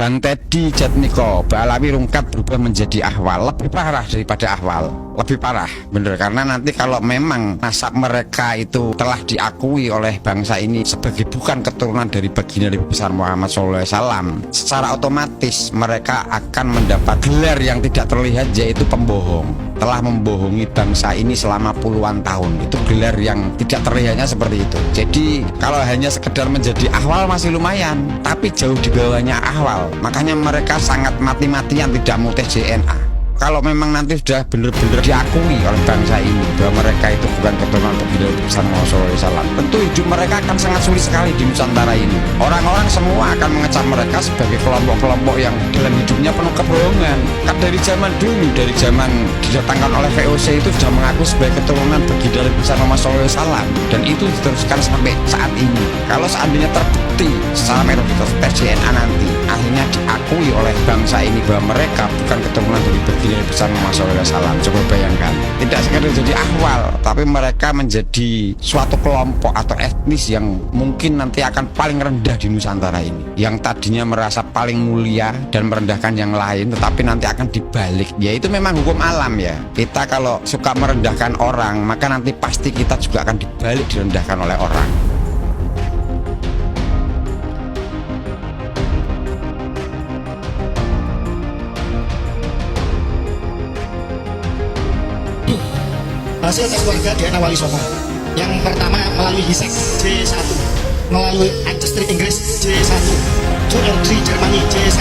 Bang Teddy Jatmiko, Mbak Alawi Rungkat berubah menjadi Ahwal, lebih parah daripada Ahwal, lebih parah bener, karena nanti kalau memang nasab mereka itu telah diakui oleh bangsa ini sebagai bukan keturunan dari baginda Nabi besar Muhammad SAW, secara otomatis mereka akan mendapat gelar yang tidak terlihat, yaitu pembohong. Telah membohongi bangsa ini selama puluhan tahun, itu gelar yang tidak terlihatnya seperti itu. Jadi kalau hanya sekedar menjadi Ahwal masih lumayan, tapi jauh di bawahnya Ahwal. Makanya mereka sangat mati-matian tidak mau tes DNA. Kalau memang nanti sudah benar-benar diakui oleh bangsa ini bahwa mereka itu bukan keturunan baginda besar Muhammad SAW, tentu hidup mereka akan sangat sulit sekali di Nusantara ini. Orang-orang semua akan mengecam mereka sebagai kelompok-kelompok yang dalam hidupnya penuh kebohongan. Kan dari zaman dulu, dari zaman didatangkan oleh VOC itu sudah mengaku sebagai keturunan baginda besar Muhammad SAW, dan itu diteruskan sampai saat ini. Kalau seandainya terbukti secara metode tes DNA nanti akhirnya diakui oleh bangsa ini bahwa mereka bukan keturunan dari baginda besar Muhammad SAW, coba bayangkan, tidak sekedar jadi Ahwal, tapi mereka menjadi suatu kelompok atau etnis yang mungkin nanti akan paling rendah di Nusantara ini, yang tadinya merasa paling mulia dan merendahkan yang lain, tetapi nanti akan dibalik. Ya itu memang hukum alam ya, kita kalau suka merendahkan orang, maka nanti pasti kita juga akan dibalik direndahkan oleh orang. Hasil tes keluarga DNA Wali Songo yang pertama melalui HISEK J1, melalui Ancestry Inggris J1, JLG Jermani J1,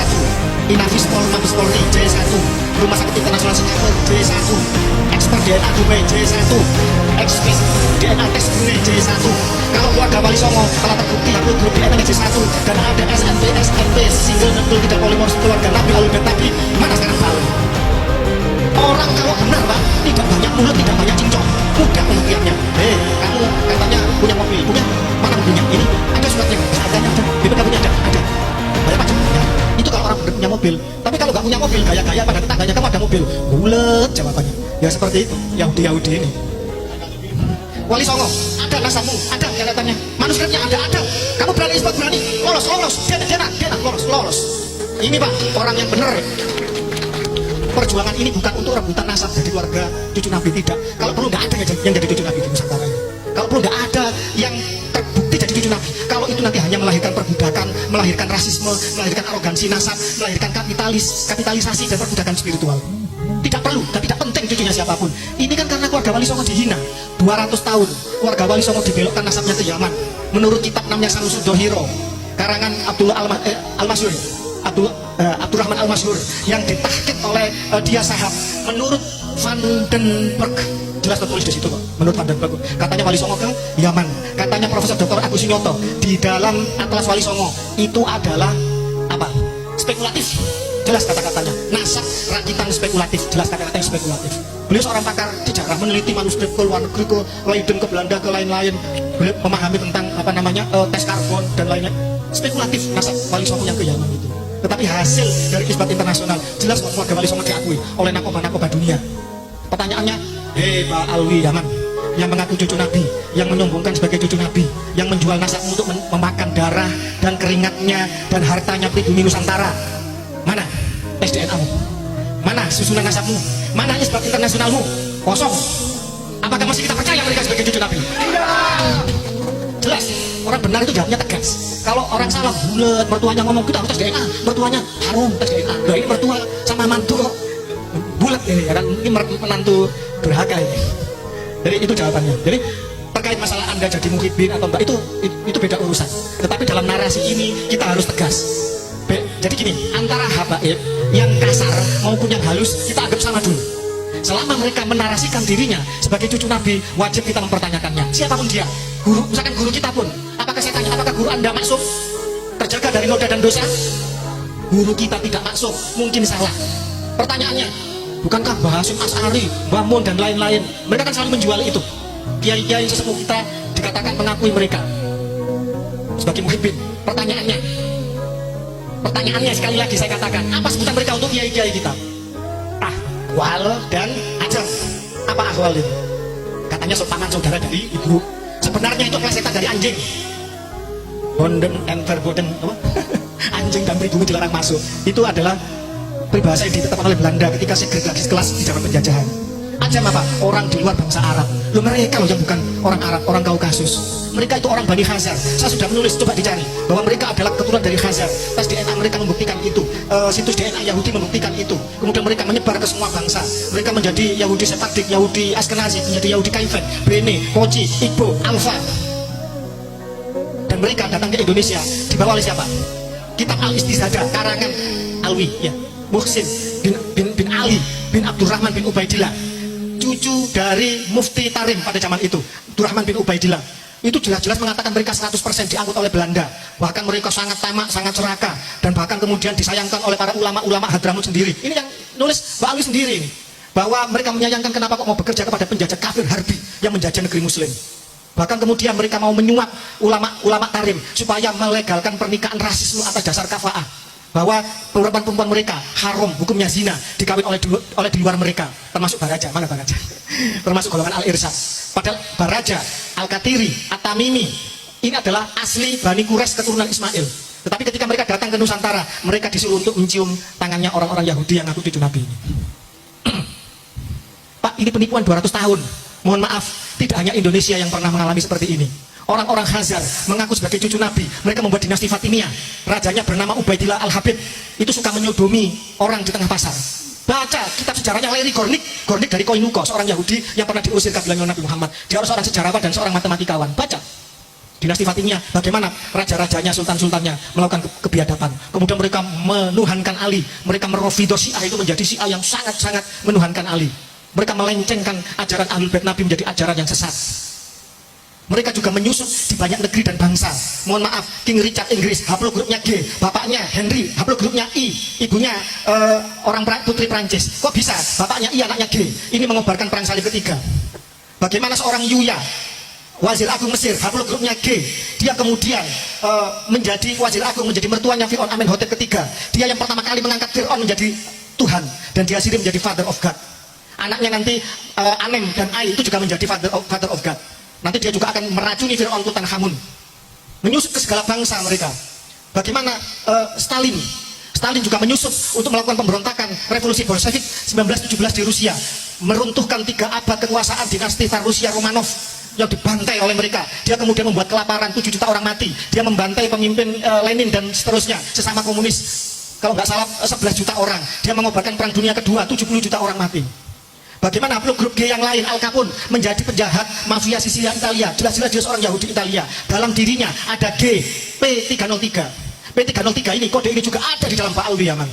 Inavis Mabes Polri J1, Rumah Sakit Internasional Singapura J1, Ekspor DNA Dubai J1, Ekspres DNA Tes Brunei J1. Kalau keluarga Wali Songo telah terbukti aku grup DNA J1 dan ada SNP SNP single nuclear tidak polimorf keluarga Nabi Alubet Nabi, mana sekarang Pak? Orang kalau benar Pak, tidak banyak mulut, tidak banyak cincong, mudah pembuktiannya. Kamu katanya punya mobil, punya mana mobilnya? Ini ada suratnya, harganya ada, BPKB-nya ada, bayar pajaknya. Itu kalau orang punya mobil. Tapi kalau nggak punya mobil, gaya-gaya pada tetangganya kamu ada mobil, bulet jawabannya. Ya seperti itu, Yahudi ini. Wali Songo, ada nasabmu, ada kelihatannya, manuskripnya ada. Kamu berani isbat, berani, lolos, DNA, lolos. Ini Pak, orang yang benar. Perjuangan ini bukan untuk rebutan nasab dari keluarga cucu Nabi, tidak. Kalau perlu nggak ada yang jadi cucu Nabi di Nusantara ini. Kalau perlu nggak ada yang terbukti jadi cucu Nabi. Kalau itu nanti hanya melahirkan perbudakan, melahirkan rasisme, melahirkan arogansi nasab, melahirkan kapitalisasi dan perbudakan spiritual. Tidak perlu dan tidak penting cucunya siapapun. Ini kan karena keluarga Wali Songo dihina 200 tahun. Keluarga Wali Songo dibelokkan nasabnya ke Yaman. Menurut kitab namanya Sanusi Dohiro, karangan Abdullah Al-Masyur, Abdurrahman Al-Masyhur, yang ditahqiq oleh dia sahab. Menurut Vandenberg, jelas tertulis di situ Pak. Menurut Vandenberg, katanya Wali Songo ke Yaman. Katanya Profesor Dr. Agus Sunyoto di dalam Atlas Wali Songo itu adalah apa? Spekulatif. Jelas kata-katanya. Nasab rakitan spekulatif, jelas kata-katanya spekulatif. Beliau seorang pakar sejarah, meneliti manuskrip ke luar negeri, ke Leiden, ke Belanda, ke lain-lain. Beliau memahami tentang apa namanya tes karbon dan lainnya. Spekulatif nasab Wali Songo yang ke Yaman itu. Tetapi hasil dari isbat internasional jelas keluarga Wali Songo diakui oleh narkoba dunia. Pertanyaannya, Pak Alwi Yaman yang mengaku cucu Nabi, yang menyombongkan sebagai cucu Nabi, yang menjual nasabmu untuk memakan darah dan keringatnya dan hartanya pribumi Nusantara, mana tes DNA-mu? Mana susunan nasabmu? Mana isbat internasionalmu? Kosong. Apakah masih kita percaya mereka sebagai cucu Nabi? Tidak. Jelas, orang benar itu jawabnya tegas. Kalau orang salah bulat, mertuanya ngomong kita harus tes DNA, mertuanya harum tes DNA. Nah ini mertua sama mantu kok bulat ini, ya kan? Ini menantu durhaka ini. Jadi itu jawabannya. Jadi terkait masalah Anda jadi muhibin atau enggak, itu beda urusan. Tetapi dalam narasi ini kita harus tegas. Jadi gini, antara habaib yang kasar maupun yang halus kita anggap sama dulu. Selama mereka menarasikan dirinya sebagai cucu Nabi, wajib kita mempertanyakannya. Siapapun dia, guru, misalkan guru kita pun, apakah saya tanya, apakah guru Anda maksum, terjaga dari noda dan dosa? Guru kita tidak maksum, mungkin salah. Pertanyaannya, bukankah Mbah Hasyim Asy'ari, Mbah Mun dan lain-lain, mereka kan selalu menjual itu. Kiai-kiai sesepuh kita dikatakan mengakui mereka sebagai muhibbin. Pertanyaannya sekali lagi saya katakan, apa sebutan mereka untuk kiai-kiai kita? Ahwal dan Ajam. Apa ahwal itu? Katanya sopaman saudara dari ibu. Sebenarnya itu plesetan dari anjing. Bonden and verboten, apa? anjing dan pribumi dilarang masuk. Itu adalah peribahasa yang ditetapkan oleh Belanda ketika segregasi kelas di zaman penjajahan. Ajam apa? Orang di luar bangsa Arab. Loh, mereka loh yang bukan orang Arab, orang Kaukasus. Mereka itu orang Bani Khazar. Saya sudah menulis, coba dicari bahwa mereka adalah keturunan dari Khazar. Tes DNA mereka membuktikan itu. Situs DNA Yahudi membuktikan itu. Kemudian mereka menyebar ke semua bangsa. Mereka menjadi Yahudi Sephardic, Yahudi Ashkenazi, menjadi Yahudi Kaifen, Bene, Kochi, Igbo, Alfa. Dan mereka datang ke Indonesia dibawa oleh siapa? Kitab Al-Istizadah karangan Alwi, ya, Muhsin bin Ali bin Abdurrahman bin Ubaidillah, cucu dari Mufti Tarim pada zaman itu, Abdurrahman bin Ubaidillah. Itu jelas-jelas mengatakan mereka 100% diangkut oleh Belanda. Bahkan mereka sangat tamak, sangat serakah, dan bahkan kemudian disayangkan oleh para ulama-ulama Hadramut sendiri. Ini yang nulis Mbak Ali sendiri ini, bahwa mereka menyayangkan kenapa kok mau bekerja kepada penjajah kafir harbi yang menjajah negeri muslim. Bahkan kemudian mereka mau menyuap ulama-ulama Tarim supaya melegalkan pernikahan rasisme atas dasar kafaah, bahwa perempuan-perempuan mereka haram, hukumnya zina, dikawin oleh di luar mereka, termasuk Baraja. Mana Baraja? Termasuk golongan Al-Irsad. Padahal Baraja, Al-Katiri, At-Tamimi ini adalah asli Bani Quraisy keturunan Ismail. Tetapi ketika mereka datang ke Nusantara, mereka disuruh untuk mencium tangannya orang-orang Yahudi yang ngaku cucu Nabi ini. Pak, ini penipuan 200 tahun. Mohon maaf, tidak hanya Indonesia yang pernah mengalami seperti ini. Orang-orang Khazar mengaku sebagai cucu Nabi. Mereka membuat dinasti Fatimiyah. Rajanya bernama Ubaidillah Al-Habib. Itu suka menyodomi orang di tengah pasar. Baca kitab sejarahnya Larry Gornick dari Koinuko, seorang Yahudi yang pernah diusir kabilahnya Nabi Muhammad. Dia seorang sejarawan dan seorang matematikawan. Baca dinasti Fatimiyah, bagaimana raja-rajanya, sultan-sultannya melakukan kebiadaban. Kemudian mereka menuhankan Ali. Mereka merofido Syiah itu menjadi Syiah yang sangat-sangat menuhankan Ali. Mereka melencengkan ajaran Ahlul Bait Nabi menjadi ajaran yang sesat. Mereka juga menyusup di banyak negeri dan bangsa. Mohon maaf, King Richard Inggris, haplogrupnya G, bapaknya Henry, haplogrupnya I, ibunya orang putri Prancis. Kok bisa? Bapaknya I, anaknya G. Ini mengobarkan perang salib ketiga. Bagaimana seorang Yuya, Wazir Agung Mesir, haplogrupnya G, dia kemudian menjadi Wazir Agung, menjadi mertuanya Fir'aun Amenhotep ketiga. Dia yang pertama kali mengangkat Fir'aun menjadi Tuhan, dan dia sendiri menjadi Father of God. Anaknya nanti Anem dan Ai itu juga menjadi Father of God. Nanti dia juga akan meracuni Fir'aun Tutankhamun, menyusup ke segala bangsa mereka. Bagaimana Stalin juga menyusup untuk melakukan pemberontakan revolusi Bolshevik 1917 di Rusia, meruntuhkan 3 abad kekuasaan dinasti Tsar Rusia Romanov yang dibantai oleh mereka. Dia kemudian membuat kelaparan, 7 juta orang mati. Dia membantai pemimpin Lenin dan seterusnya, sesama komunis, kalau nggak salah 11 juta orang. Dia mengobarkan perang dunia kedua, 70 juta orang mati. Bagaimana grup G yang lain, Al Capone, menjadi penjahat mafia Sisilia Italia. Jelas-jelas dia seorang Yahudi Italia. Dalam dirinya ada G, P303. P303 ini, kode ini juga ada di dalam Pak Alwi Yaman.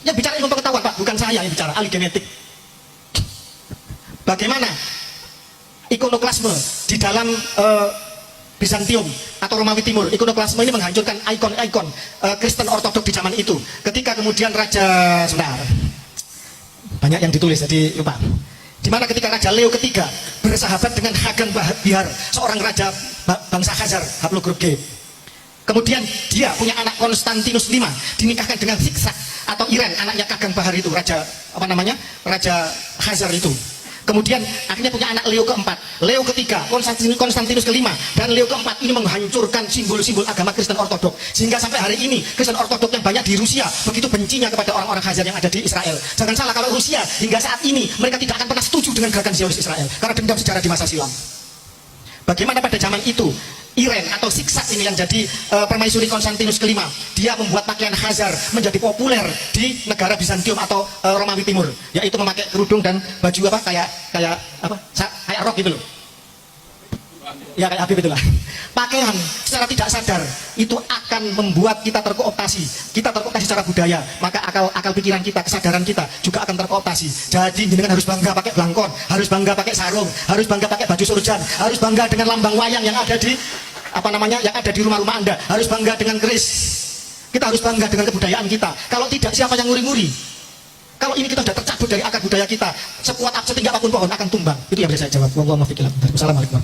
Yang bicara ilmu pengetahuan, Pak, bukan saya yang bicara, ahli genetik. Bagaimana ikonoklasme di dalam Bizantium atau Romawi Timur. Ikonoklasme ini menghancurkan ikon-ikon Kristen Ortodok di zaman itu. Ketika kemudian banyak yang ditulis jadi lupa. Dimana ketika Raja Leo ketiga bersahabat dengan Hagan Bihar, seorang raja bangsa Khazar, haplogrup G. Kemudian dia punya anak Konstantinus V, dinikahkan dengan Siksak atau Iren, anaknya Kagang Bahar itu, raja raja Khazar itu. Kemudian akhirnya punya anak Leo keempat, Leo ketiga, Konstantinus kelima, dan Leo keempat ini menghancurkan simbol-simbol agama Kristen Ortodok, sehingga sampai hari ini Kristen Ortodok yang banyak di Rusia begitu bencinya kepada orang-orang Khazar yang ada di Israel. Jangan salah kalau Rusia hingga saat ini mereka tidak akan pernah setuju dengan gerakan Zionis Israel karena dendam sejarah di masa silam. Bagaimana pada zaman itu Iren atau Siksak ini yang jadi permaisuri Konstantinus kelima, dia membuat pakaian Khazar menjadi populer di negara Bizantium atau Romawi Timur, yaitu memakai kerudung dan baju apa kayak rok gitu loh. Ya kayak Habib itulah. Pakaian secara tidak sadar itu akan membuat kita terkooptasi. Kita terkooptasi secara budaya, maka akal pikiran kita, kesadaran kita juga akan terkooptasi. Jadi jenengan harus bangga pakai blangkon, harus bangga pakai sarung, harus bangga pakai baju surjan, harus bangga dengan lambang wayang yang ada di yang ada di rumah-rumah Anda, harus bangga dengan keris. Kita harus bangga dengan kebudayaan kita. Kalau tidak, siapa yang nguri-nguri? Kalau ini kita sudah tercabut dari akar budaya kita, sekuat setinggi apapun pohon akan tumbang. Itu yang bisa saya jawab. Wassalamualaikum.